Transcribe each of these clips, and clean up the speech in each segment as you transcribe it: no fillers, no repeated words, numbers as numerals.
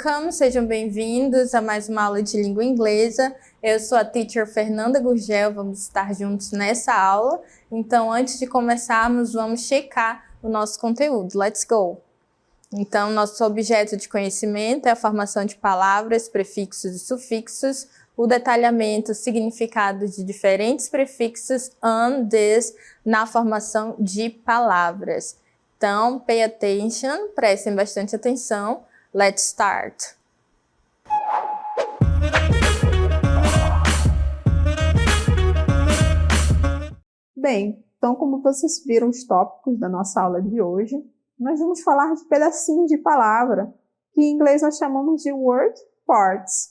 Welcome, sejam bem-vindos a mais uma aula de língua inglesa. Eu sou a teacher Fernanda Gurgel, vamos estar juntos nessa aula. Então, antes de começarmos, vamos checar o nosso conteúdo. Let's go! Então, nosso objeto de conhecimento é a formação de palavras, prefixos e sufixos, o detalhamento, significado de diferentes prefixos and this na formação de palavras. Então, pay attention, prestem bastante atenção. Let's start! Bem, então como vocês viram os tópicos da nossa aula de hoje, nós vamos falar de pedacinhos de palavra, que em inglês nós chamamos de word parts.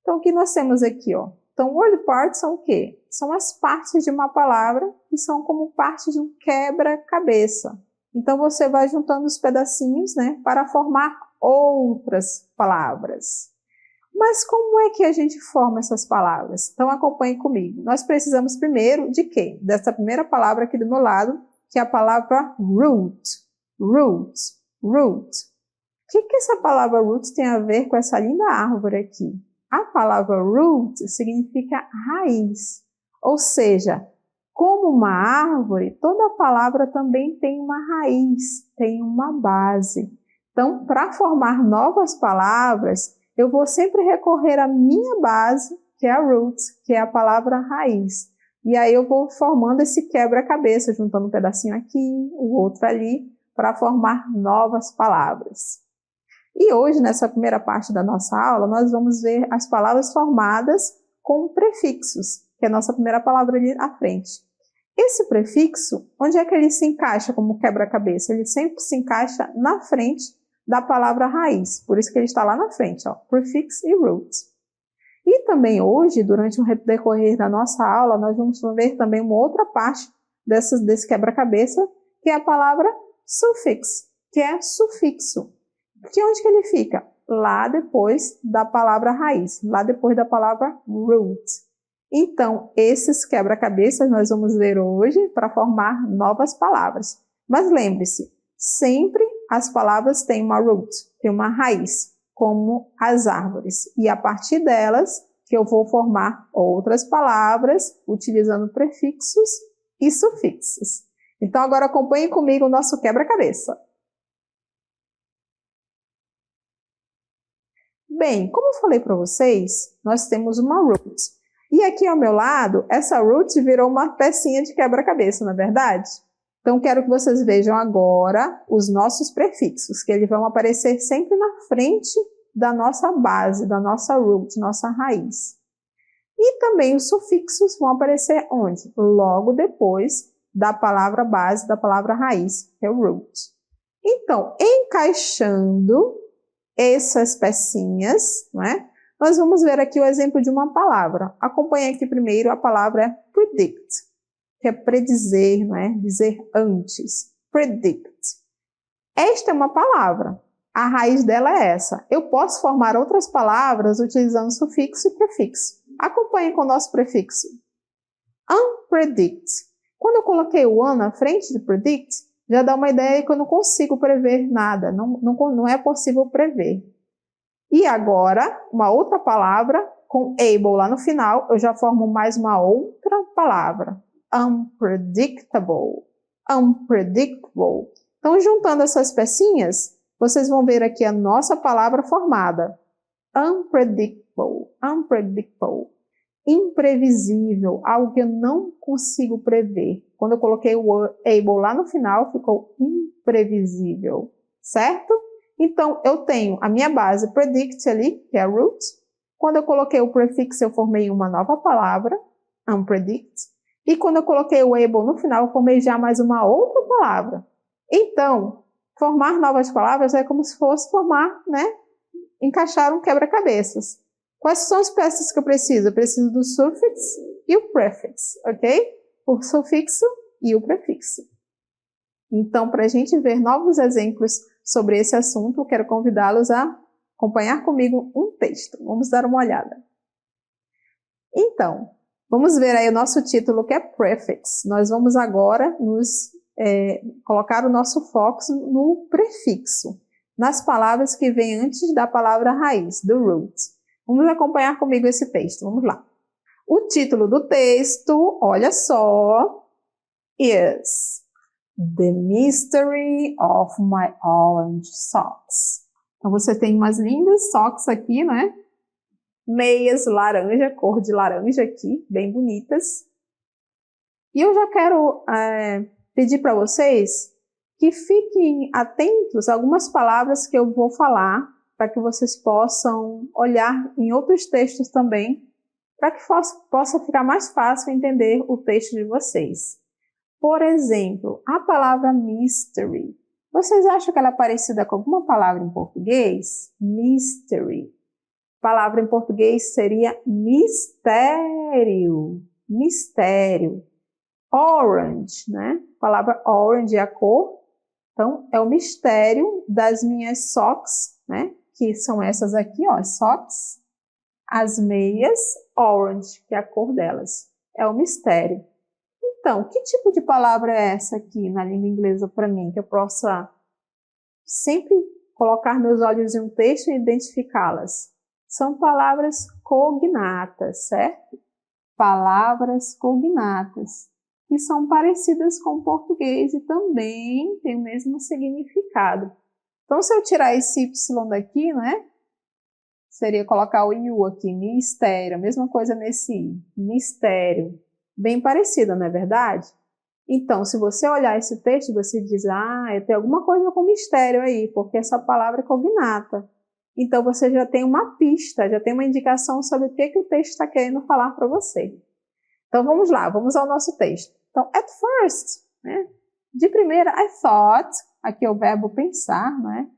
Então o que nós temos aqui, ó? Então word parts são o quê? São as partes de uma palavra que são como parte de um quebra-cabeça. Então você vai juntando os pedacinhos, né, para formar outras palavras. Mas como é que a gente forma essas palavras? Então acompanhe comigo. Nós precisamos primeiro de quê? Dessa primeira palavra aqui do meu lado, que é a palavra root. Root. Root. O que essa palavra root tem a ver com essa linda árvore aqui? A palavra root significa raiz. Ou seja, como uma árvore, toda palavra também tem uma raiz, tem uma base. Então, para formar novas palavras, eu vou sempre recorrer à minha base, que é a root, que é a palavra raiz. E aí eu vou formando esse quebra-cabeça, juntando um pedacinho aqui, o outro ali, para formar novas palavras. E hoje, nessa primeira parte da nossa aula, nós vamos ver as palavras formadas com prefixos, que é a nossa primeira palavra ali à frente. Esse prefixo, onde é que ele se encaixa como quebra-cabeça? Ele sempre se encaixa na frente da palavra raiz, por isso que ele está lá na frente, ó, prefix e root. E também hoje, durante o decorrer da nossa aula, nós vamos ver também uma outra parte desse quebra-cabeça, que é a palavra suffix, que é sufixo. Que onde que ele fica? Lá depois da palavra raiz, lá depois da palavra root. Então, esses quebra-cabeças nós vamos ver hoje para formar novas palavras. Mas lembre-se, sempre as palavras têm uma root, têm uma raiz, como as árvores. E a partir delas que eu vou formar outras palavras utilizando prefixos e sufixos. Então, agora acompanhe comigo o nosso quebra-cabeça. Bem, como eu falei para vocês, nós temos uma root. E aqui ao meu lado, essa root virou uma pecinha de quebra-cabeça, não é verdade? Então, quero que vocês vejam agora os nossos prefixos, que eles vão aparecer sempre na frente da nossa base, da nossa root, nossa raiz. E também os sufixos vão aparecer onde? Logo depois da palavra base, da palavra raiz, que é o root. Então, encaixando essas pecinhas, não é? Nós vamos ver aqui o exemplo de uma palavra. Acompanhe aqui primeiro a palavra predict, que é predizer, não é? Dizer antes. Predict. Esta é uma palavra. A raiz dela é essa. Eu posso formar outras palavras utilizando sufixo e prefixo. Acompanhe com o nosso prefixo. Unpredict. Quando eu coloquei o un na frente de predict, já dá uma ideia que eu não consigo prever nada. Não é possível prever. E agora, uma outra palavra com able lá no final, eu já formo mais uma outra palavra. Unpredictable. Unpredictable. Então, juntando essas pecinhas, vocês vão ver aqui a nossa palavra formada. Unpredictable. Unpredictable. Imprevisível. Algo que eu não consigo prever. Quando eu coloquei o able lá no final, ficou imprevisível. Certo? Então, eu tenho a minha base predict ali, que é a root. Quando eu coloquei o prefixo, eu formei uma nova palavra, unpredict. E quando eu coloquei o able no final, eu formei já mais uma outra palavra. Então, formar novas palavras é como se fosse formar, né? Encaixar um quebra-cabeças. Quais são as peças que eu preciso? Eu preciso do suffix e o prefix, ok? O sufixo e o prefixo. Então, para a gente ver novos exemplos sobre esse assunto, eu quero convidá-los a acompanhar comigo um texto. Vamos dar uma olhada. Então, vamos ver aí o nosso título, que é prefix. Nós vamos agora colocar o nosso foco no prefixo. nas palavras que vêm antes da palavra raiz, do root. Vamos acompanhar comigo esse texto, vamos lá. O título do texto, olha só, is The Mystery of My Orange Socks. Então, você tem umas lindas socks aqui, né? Meias laranja, cor de laranja aqui, bem bonitas. E eu já quero pedir para vocês que fiquem atentos a algumas palavras que eu vou falar, para que vocês possam olhar em outros textos também, para que possa ficar mais fácil entender o texto de vocês. Por exemplo, a palavra mystery. Vocês acham que ela é parecida com alguma palavra em português? Mystery. A palavra em português seria mistério. Mistério. Orange, né? A palavra orange é a cor. Então, é o mistério das minhas socks, né? Que são essas aqui, ó, socks. As meias orange, que é a cor delas. É o mistério. Então, que tipo de palavra é essa aqui na língua inglesa para mim? Que eu possa sempre colocar meus olhos em um texto e identificá-las. São palavras cognatas, certo? Palavras cognatas, que são parecidas com o português e também têm o mesmo significado. Então, se eu tirar esse Y daqui, né? Seria colocar o IU aqui, mistério, a mesma coisa nesse I, mistério. Bem parecida, não é verdade? Então, se você olhar esse texto, você diz, tem alguma coisa com mistério aí, porque essa palavra é cognata. Então, você já tem uma pista, já tem uma indicação sobre o que o texto está querendo falar para você. Então, vamos lá, vamos ao nosso texto. Então, at first, né? De primeira, I thought, aqui é o verbo pensar, né?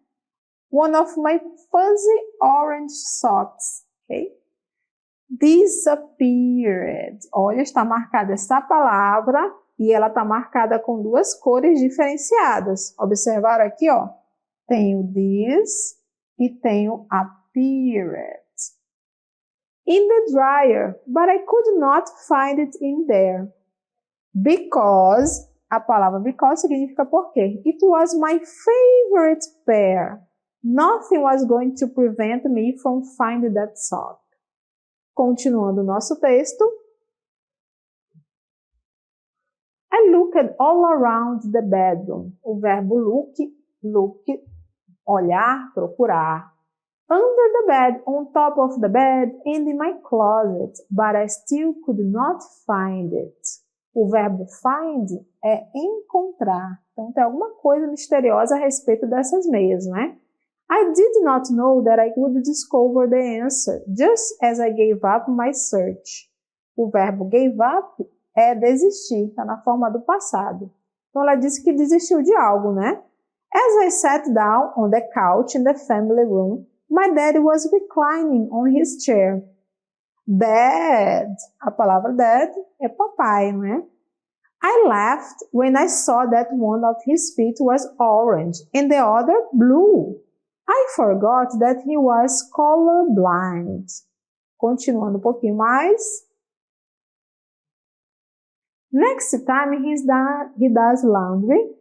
One of my fuzzy orange socks, ok? Disappeared. Olha, está marcada essa palavra e ela está marcada com duas cores diferenciadas. Observaram aqui, ó? Tem o this e tem o appeared. In the dryer, but I could not find it in there. Because, a palavra because significa porque. It was my favorite pair. Nothing was going to prevent me from finding that sock. Continuando o nosso texto. I looked all around the bedroom. O verbo look, olhar, procurar. Under the bed, on top of the bed, and in my closet, but I still could not find it. O verbo find é encontrar. Então, tem alguma coisa misteriosa a respeito dessas meias, não é? I did not know that I would discover the answer, just as I gave up my search. O verbo gave up é desistir, está na forma do passado. Então, ela disse que desistiu de algo, né? As I sat down on the couch in the family room, my dad was reclining on his chair. Dad, a palavra dad é papai, não é? I laughed when I saw that one of his feet was orange and the other blue. I forgot that he was colorblind. Continuando um pouquinho mais. Next time he does laundry,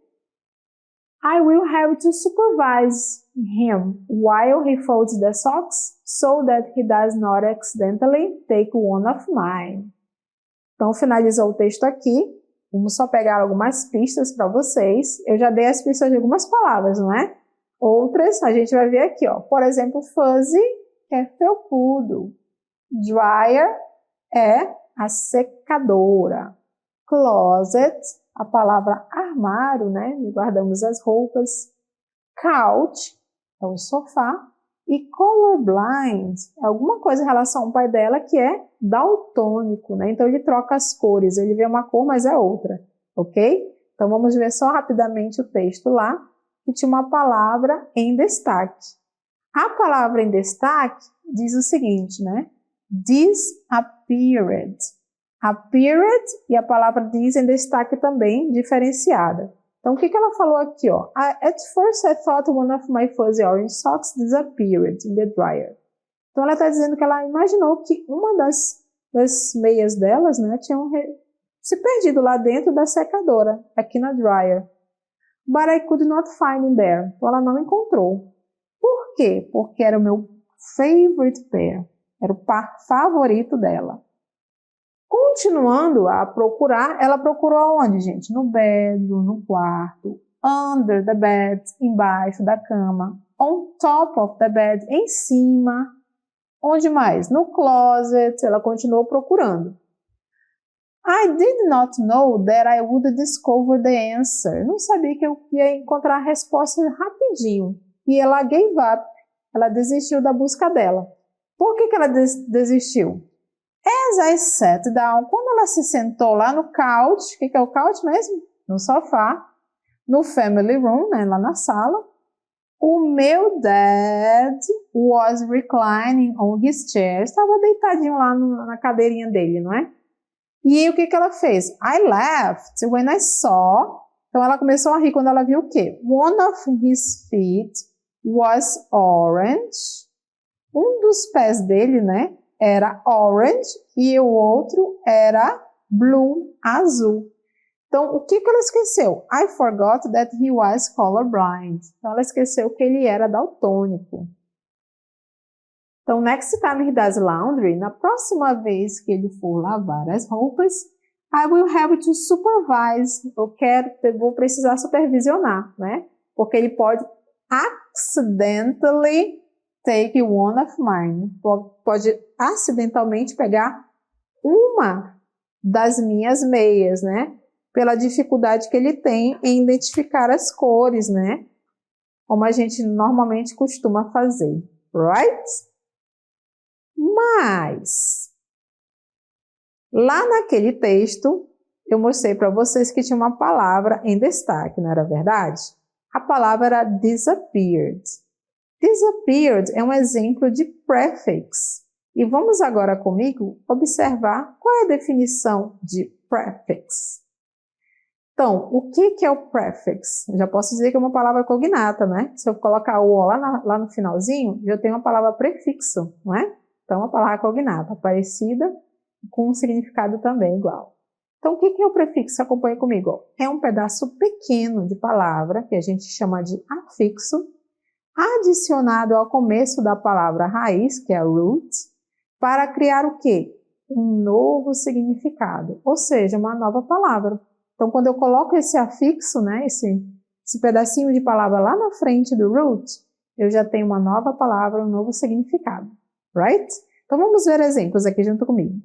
I will have to supervise him while he folds the socks so that he does not accidentally take one of mine. Então, finalizou o texto aqui. Vamos só pegar algumas pistas para vocês. Eu já dei as pistas de algumas palavras, não é? Outras a gente vai ver aqui, ó. Por exemplo, fuzzy é felpudo. Dryer é a secadora. Closet, a palavra armário, né? Guardamos as roupas. Couch é o sofá. E colorblind é alguma coisa em relação ao pai dela que é daltônico, né? Então ele troca as cores. Ele vê uma cor, mas é outra, ok? Então vamos ver só rapidamente o texto lá. Que tinha uma palavra em destaque. A palavra em destaque diz o seguinte, né? Disappeared. Appeared e a palavra dis em destaque também, diferenciada. Então, o que ela falou aqui, ó? At first I thought one of my fuzzy orange socks disappeared in the dryer. Então, ela está dizendo que ela imaginou que uma das meias delas, né, tinha se perdido lá dentro da secadora, aqui na dryer. But I could not find it there. Então, ela não encontrou. Por quê? Porque era o meu favorite pair. Era o par favorito dela. Continuando a procurar, ela procurou onde, gente? No bedroom, no quarto, under the bed, embaixo da cama, on top of the bed, em cima. Onde mais? No closet. Ela continuou procurando. I did not know that I would discover the answer. Não sabia que eu ia encontrar a resposta rapidinho. E ela gave up. Ela desistiu da busca dela. Por que ela desistiu? As I sat down, quando ela se sentou lá no couch, o que é o couch mesmo? No sofá, no family room, né, lá na sala, o meu dad was reclining on his chair, estava deitadinho lá na cadeirinha dele, não é? E aí, o que ela fez? I laughed when I saw, então ela começou a rir quando ela viu o quê? One of his feet was orange, um dos pés dele, né? Era orange e o outro era blue, azul. Então, o que ela esqueceu? I forgot that he was colorblind. Então, ela esqueceu que ele era daltônico. Então, next time he does laundry, na próxima vez que ele for lavar as roupas, I will have to supervise. Vou precisar supervisionar, né? Porque ele pode accidentally take one of mine. Pode acidentalmente pegar uma das minhas meias, né? Pela dificuldade que ele tem em identificar as cores, né? Como a gente normalmente costuma fazer, right? Mas, lá naquele texto, eu mostrei para vocês que tinha uma palavra em destaque, não era verdade? A palavra era disappeared. Disappeared é um exemplo de prefix. E vamos agora comigo observar qual é a definição de prefix. Então, o que é o prefix? Eu já posso dizer que é uma palavra cognata, né? Se eu colocar o O lá no finalzinho, eu tenho uma palavra prefixo, não é? Então, uma palavra cognata, parecida, com um significado também igual. Então, o que é o prefixo? Acompanhe comigo. É um pedaço pequeno de palavra, que a gente chama de afixo, adicionado ao começo da palavra raiz, que é a root, para criar o quê? Um novo significado, ou seja, uma nova palavra. Então, quando eu coloco esse afixo, né, esse pedacinho de palavra lá na frente do root, eu já tenho uma nova palavra, um novo significado, right? Então, vamos ver exemplos aqui junto comigo.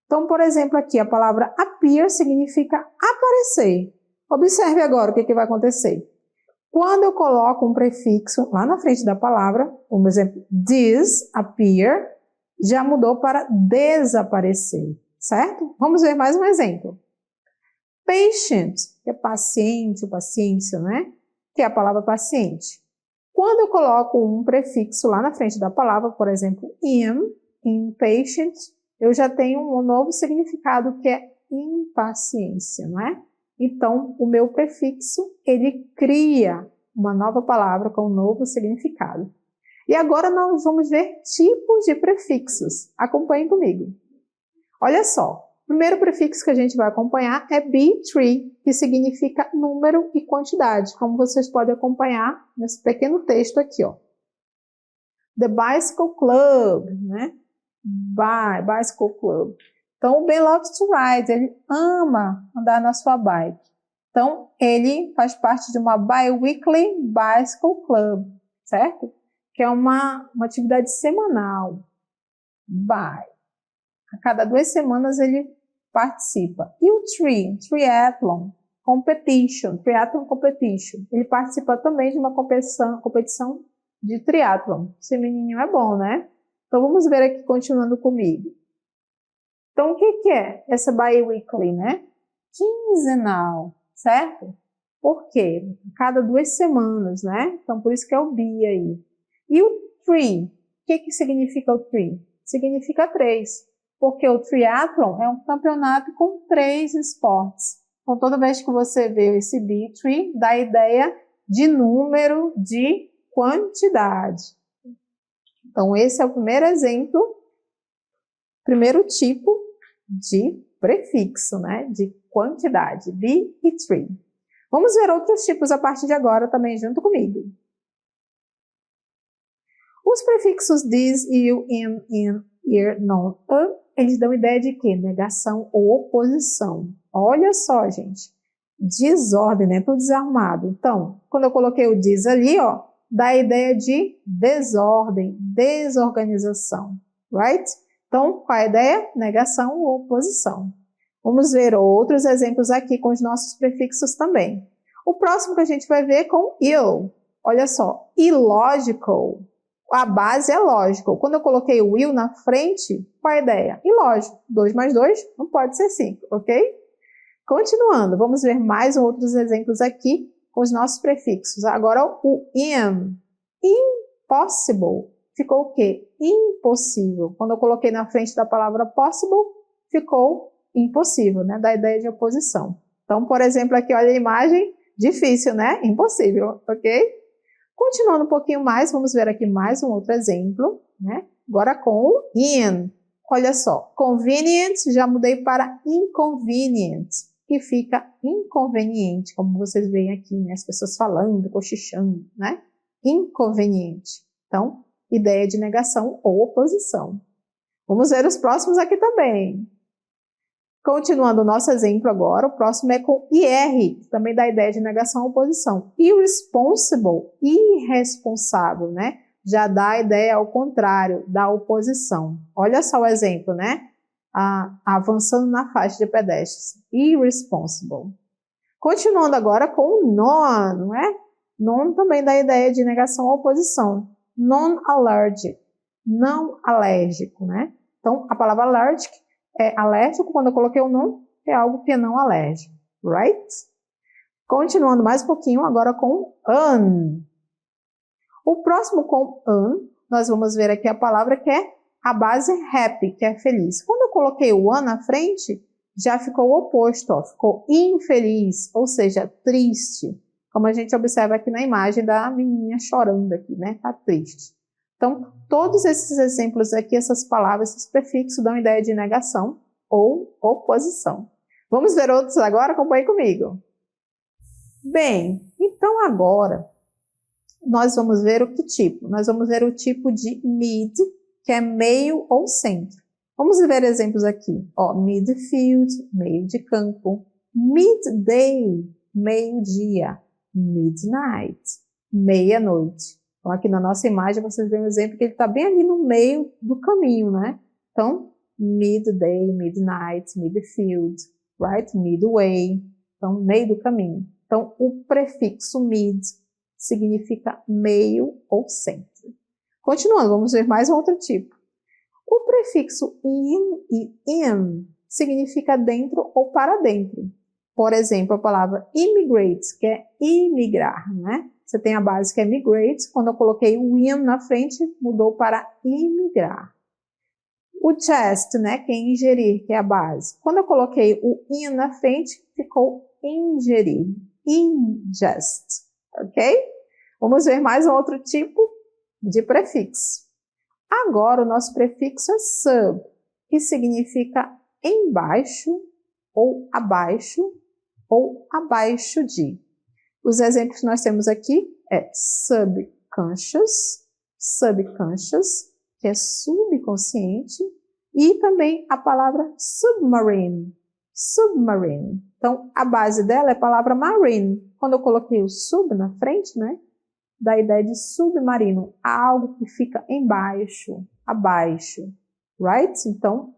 Então, por exemplo, aqui a palavra appear significa aparecer. Observe agora o que vai acontecer. Quando eu coloco um prefixo lá na frente da palavra, como exemplo, disappear, já mudou para desaparecer, certo? Vamos ver mais um exemplo. Patient, que é paciente, paciência, né? Que é a palavra paciente. Quando eu coloco um prefixo lá na frente da palavra, por exemplo, impatient, eu já tenho um novo significado que é impaciência, não é? Então, o meu prefixo, ele cria uma nova palavra com um novo significado. E agora nós vamos ver tipos de prefixos. Acompanhem comigo. Olha só, o primeiro prefixo que a gente vai acompanhar é be-tree, que significa número e quantidade, como vocês podem acompanhar nesse pequeno texto aqui, ó. The Bicycle Club, né? Bicycle Club. Então, o Ben loves to ride, ele ama andar na sua bike. Então, ele faz parte de uma Bi-Weekly Bicycle Club, certo? Que é uma atividade semanal. A cada 2 semanas ele participa. E o Triathlon Competition, ele participa também de uma competição de triatlon. Esse menininho é bom, né? Então, vamos ver aqui, continuando comigo. Então, o que é essa bi-weekly, né? Quinzenal, certo? Por quê? Cada 2 semanas, né? Então, por isso que é o bi aí. E o tri, o que significa o tri? Significa 3, porque o triathlon é um campeonato com 3 esportes. Então, toda vez que você vê esse bi-tri, dá a ideia de número, de quantidade. Então, esse é o primeiro exemplo, primeiro tipo de prefixo, né? De quantidade, be e tree. Vamos ver outros tipos a partir de agora também junto comigo. Os prefixos this, you, in, here, non, eles dão ideia de quê? Negação ou oposição. Olha só, gente. Desordem, né? Tudo desarmado. Então, quando eu coloquei o this ali, ó, dá a ideia de desordem, desorganização. Right? Então, qual é a ideia? Negação ou oposição. Vamos ver outros exemplos aqui com os nossos prefixos também. O próximo que a gente vai ver é com ill. Olha só, illogical. A base é logical. Quando eu coloquei o will na frente, qual é a ideia? Ilógico. 2 mais 2 não pode ser 5, ok? Continuando, vamos ver mais outros exemplos aqui com os nossos prefixos. Agora o am. Impossible. Ficou o quê? Impossível. Quando eu coloquei na frente da palavra possible, ficou impossível, né? Da ideia de oposição. Então, por exemplo, aqui olha a imagem. Difícil, né? Impossível, ok? Continuando um pouquinho mais, vamos ver aqui mais um outro exemplo, né? Agora com o in. Olha só, convenient, já mudei para inconvenient, que fica inconveniente, como vocês veem aqui, né? As pessoas falando, cochichando, né? Inconveniente. Então, ideia de negação ou oposição. Vamos ver os próximos aqui também. Continuando o nosso exemplo agora, o próximo é com IR, que também dá a ideia de negação ou oposição. Irresponsible, irresponsável, né? Já dá a ideia ao contrário, da oposição. Olha só o exemplo, né? Avançando na faixa de pedestres. Irresponsible. Continuando agora com o non, não é? Non também dá a ideia de negação ou oposição. Non-allergic, não alérgico, né? Então, a palavra allergic é alérgico, quando eu coloquei o non, é algo que é não alérgico, right? Continuando mais um pouquinho, agora com un. O próximo com un, nós vamos ver aqui a palavra que é a base happy, que é feliz. Quando eu coloquei o un na frente, já ficou o oposto, ó, ficou infeliz, ou seja, triste. Como a gente observa aqui na imagem da menininha chorando aqui, né? Tá triste. Então, todos esses exemplos aqui, essas palavras, esses prefixos dão ideia de negação ou oposição. Vamos ver outros agora? Acompanhe comigo. Bem, então agora nós vamos ver o que tipo? Nós vamos ver o tipo de mid, que é meio ou centro. Vamos ver exemplos aqui. Ó, midfield, meio de campo. Midday, meio-dia. Midnight, meia-noite. Então, aqui na nossa imagem, vocês veem um exemplo que ele está bem ali no meio do caminho, né? Então, midday, midnight, midfield, right? Midway. Então, meio do caminho. Então, o prefixo mid significa meio ou centro. Continuando, vamos ver mais um outro tipo. O prefixo in e in significa dentro ou para dentro. Por exemplo, a palavra immigrate, que é imigrar, né? Você tem a base que é migrate, quando eu coloquei o in na frente, mudou para imigrar. O chest, né, que é ingerir, que é a base. Quando eu coloquei o in na frente, ficou ingerir, ingest, ok? Vamos ver mais um outro tipo de prefixo. Agora, o nosso prefixo é sub, que significa embaixo ou abaixo de. Os exemplos que nós temos aqui é subconscious, que é subconsciente, e também a palavra submarine. Então, a base dela é a palavra marine. Quando eu coloquei o sub na frente, né, dá a ideia de submarino, algo que fica embaixo, abaixo, right? Então,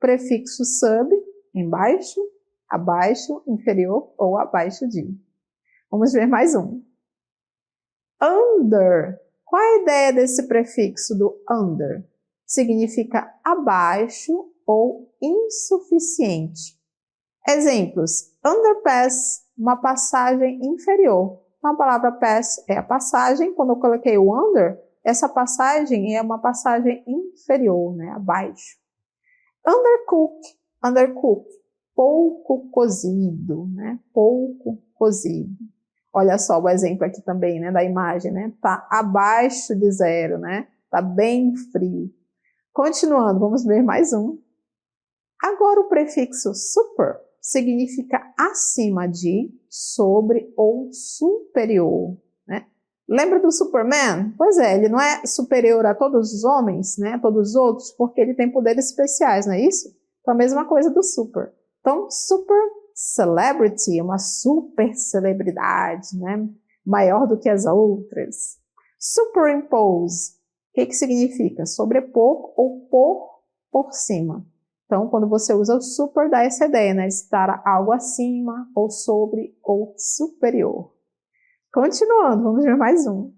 prefixo sub, embaixo, abaixo, inferior ou abaixo de. Vamos ver mais um. Under. Qual é a ideia desse prefixo do under? Significa abaixo ou insuficiente. Exemplos. Underpass, uma passagem inferior. Então, a palavra pass é a passagem. Quando eu coloquei o under, essa passagem é uma passagem inferior, né? Abaixo. Undercook, pouco cozido, né? Pouco cozido. Olha só o exemplo aqui também, né, da imagem, né? Tá abaixo de zero, né? Tá bem frio. Continuando, vamos ver mais um. Agora o prefixo super significa acima de, sobre ou superior, né? Lembra do Superman? Pois é, ele não é superior a todos os homens, né? Todos os outros, porque ele tem poderes especiais, não é isso? Então, a mesma coisa do super. Então, super celebrity, uma super celebridade, né? Maior do que as outras. Superimpose, o que significa? Sobrepor ou pôr por cima. Então, quando você usa o super, dá essa ideia, né? De estar algo acima, ou sobre, ou superior. Continuando, vamos ver mais um.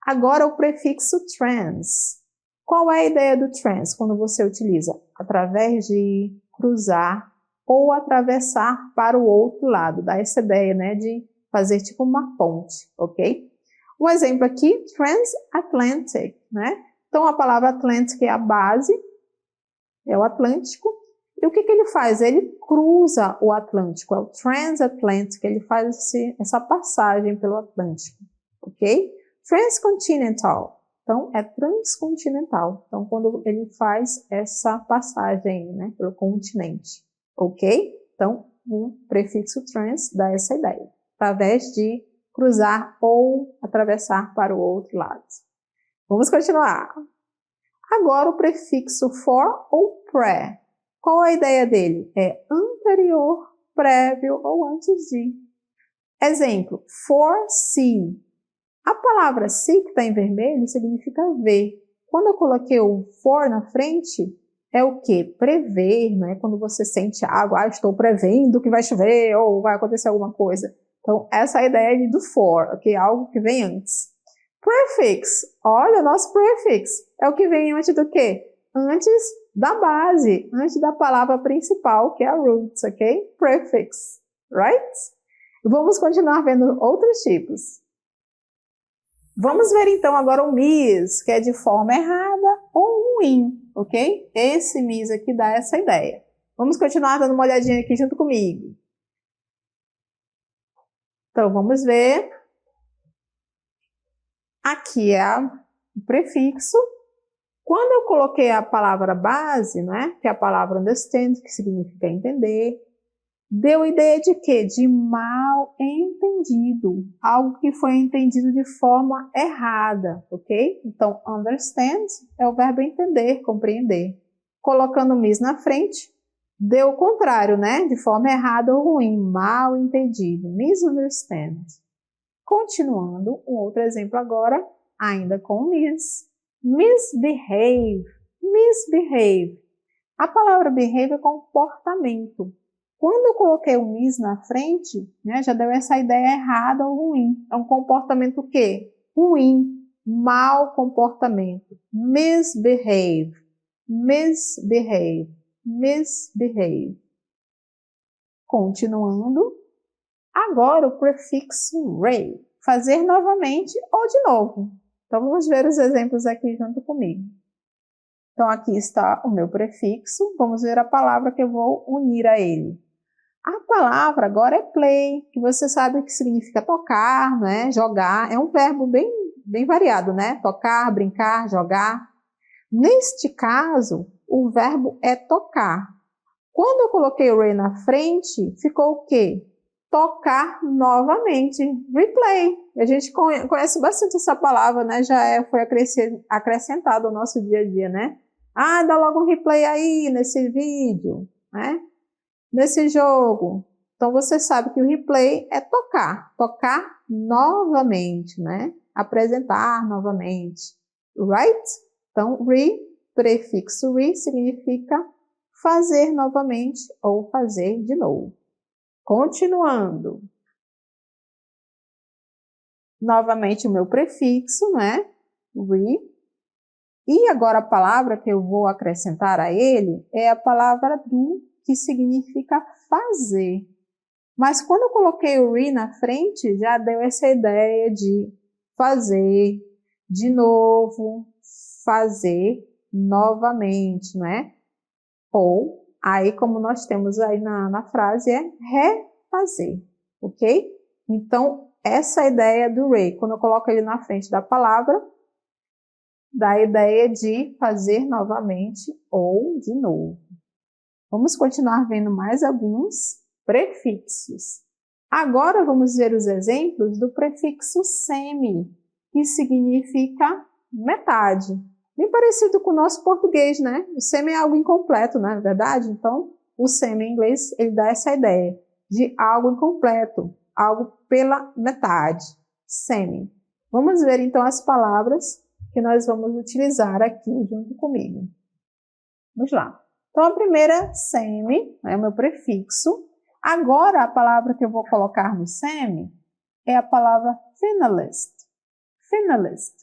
Agora o prefixo trans. Qual é a ideia do trans quando você utiliza? Através de cruzar ou atravessar para o outro lado. Dá essa ideia, né, de fazer tipo uma ponte, ok? Um exemplo aqui, transatlantic, né? Então a palavra Atlantic é a base, é o Atlântico. E o que ele faz? Ele cruza o Atlântico, é o transatlantic, ele faz essa passagem pelo Atlântico, ok? Transcontinental, então é transcontinental, então quando ele faz essa passagem, né, pelo continente, ok? Então o prefixo trans dá essa ideia, através de cruzar ou atravessar para o outro lado. Vamos continuar. Agora o prefixo for ou pre. Qual a ideia dele? É anterior, prévio ou antes de. Exemplo, foresee. A palavra see, que está em vermelho, significa ver. Quando eu coloquei o for na frente, é o quê? Prever, né? Quando você sente água, estou prevendo que vai chover ou vai acontecer alguma coisa. Então, essa é a ideia do for, ok? Algo que vem antes. Prefix, olha, nosso prefix é o que vem antes do quê? Antes da base, antes da palavra principal, que é a root, ok? Prefix, right? Vamos continuar vendo outros tipos. Vamos ver então agora o mis, que é de forma errada ou ruim, ok? Esse mis aqui dá essa ideia. Vamos continuar dando uma olhadinha aqui junto comigo. Então, vamos ver. Aqui é o prefixo. Quando eu coloquei a palavra base, né, que é a palavra understand, que significa entender, deu ideia de quê? De mal entendido. Algo que foi entendido de forma errada, ok? Então, understand é o verbo entender, compreender. Colocando mis na frente, deu o contrário, né? De forma errada ou ruim, mal entendido, misunderstand. Continuando, um outro exemplo agora, ainda com mis. Misbehave. Misbehave. A palavra behave é comportamento. Quando eu coloquei o mis na frente, né, já deu essa ideia errada ou ruim. É um comportamento o quê? Ruim, mau comportamento. Misbehave. Misbehave. Misbehave. Continuando. Agora o prefixo re, fazer novamente ou de novo. Então vamos ver os exemplos aqui junto comigo. Então aqui está o meu prefixo, vamos ver a palavra que eu vou unir a ele. A palavra agora é play, que você sabe que significa tocar, né? Jogar, é um verbo bem variado, né? Tocar, brincar, jogar. Neste caso, o verbo é tocar. Quando eu coloquei o re na frente, ficou o quê? Tocar novamente, replay. A gente conhece bastante essa palavra, né? Já foi acrescentado ao nosso dia a dia, né? Ah, dá logo um replay aí nesse vídeo, né? Nesse jogo. Então você sabe que o replay é tocar novamente, né? Apresentar novamente, right? Então, prefixo re significa fazer novamente ou fazer de novo. Continuando. Novamente o meu prefixo, né? Re. E agora a palavra que eu vou acrescentar a ele é a palavra do, que significa fazer. Mas quando eu coloquei o re na frente, já deu essa ideia de fazer de novo, fazer novamente, né? Ou, aí como nós temos aí na frase, é refazer, ok? Então, essa ideia do re, quando eu coloco ele na frente da palavra, dá a ideia de fazer novamente ou de novo. Vamos continuar vendo mais alguns prefixos. Agora vamos ver os exemplos do prefixo semi. que significa metade. Bem parecido com o nosso português, né? O semi é algo incompleto, não é verdade? Então, o semi em inglês, ele dá essa ideia de algo incompleto, algo pela metade, semi. Vamos ver, então, as palavras que nós vamos utilizar aqui junto comigo. Vamos lá. Então, a primeira, semi, é o meu prefixo. Agora, a palavra que eu vou colocar no semi é a palavra finalist. Finalist.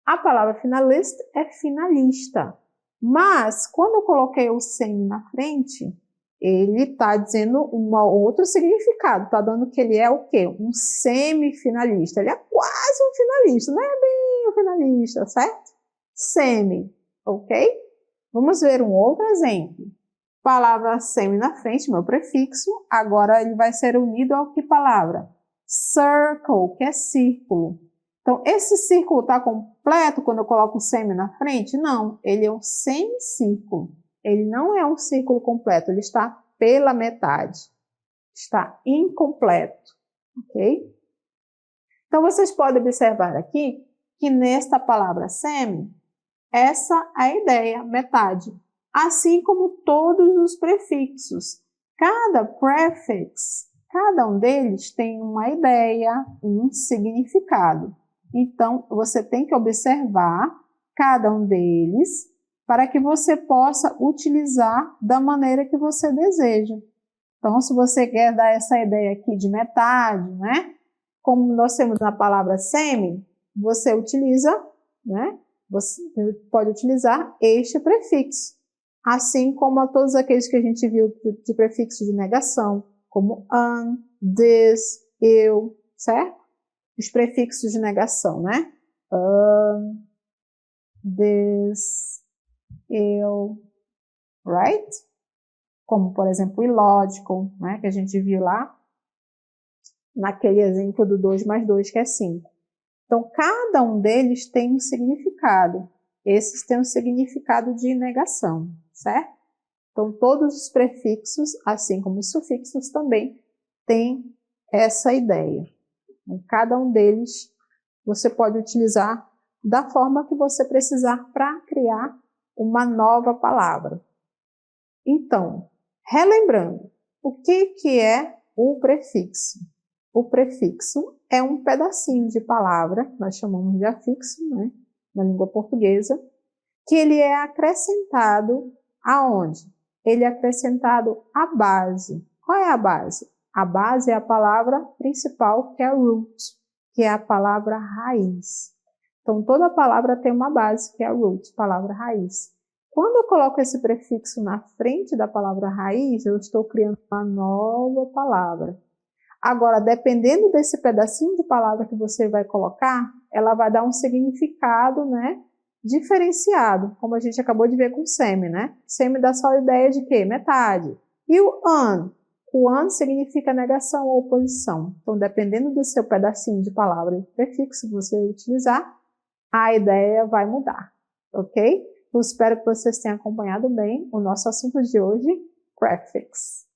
A palavra finalist é finalista. Mas, quando eu coloquei o semi na frente, ele está dizendo um outro significado. Está dando que ele é o quê? Um semifinalista. Ele é quase um finalista, não é bem um finalista, certo? Semi, ok? Vamos ver um outro exemplo. Palavra semi na frente, meu prefixo. Agora ele vai ser unido ao que palavra? Circle, que é círculo. Então, esse círculo está completo quando eu coloco o semi na frente? Não, ele é um semicírculo. Ele não é um círculo completo, ele está pela metade. Está incompleto, ok? Então, vocês podem observar aqui que nesta palavra semi, essa é a ideia, metade. Assim como todos os prefixos. Cada prefix, cada um deles tem uma ideia, um significado. Então, você tem que observar cada um deles para que você possa utilizar da maneira que você deseja. Então, se você quer dar essa ideia aqui de metade, né? Como nós temos na palavra semi, você utiliza, né? Você pode utilizar este prefixo, assim como a todos aqueles que a gente viu de prefixo de negação, como an, this, eu, certo? Os prefixos de negação, né? An, this, eu, right? Como, por exemplo, illogical, né? Que a gente viu lá naquele exemplo do 2 mais 2, que é 5. Então, cada um deles tem um significado. Esses têm um significado de negação, certo? Então, todos os prefixos, assim como os sufixos, também têm essa ideia. Em cada um deles, você pode utilizar da forma que você precisar para criar uma nova palavra. Então, relembrando, o que é o prefixo? O prefixo é um pedacinho de palavra, nós chamamos de afixo, né, na língua portuguesa, que ele é acrescentado aonde? Ele é acrescentado à base. Qual é a base? A base é a palavra principal, que é root, que é a palavra raiz. Então, toda palavra tem uma base, que é a root, palavra raiz. Quando eu coloco esse prefixo na frente da palavra raiz, eu estou criando uma nova palavra. Agora, dependendo desse pedacinho de palavra que você vai colocar, ela vai dar um significado, né, diferenciado, como a gente acabou de ver com semi, né? Semi dá só a ideia de quê? Metade. E o an? O an significa negação ou oposição. Então, dependendo do seu pedacinho de palavra e prefixo que você utilizar, a ideia vai mudar, ok? Eu espero que vocês tenham acompanhado bem o nosso assunto de hoje, prefix.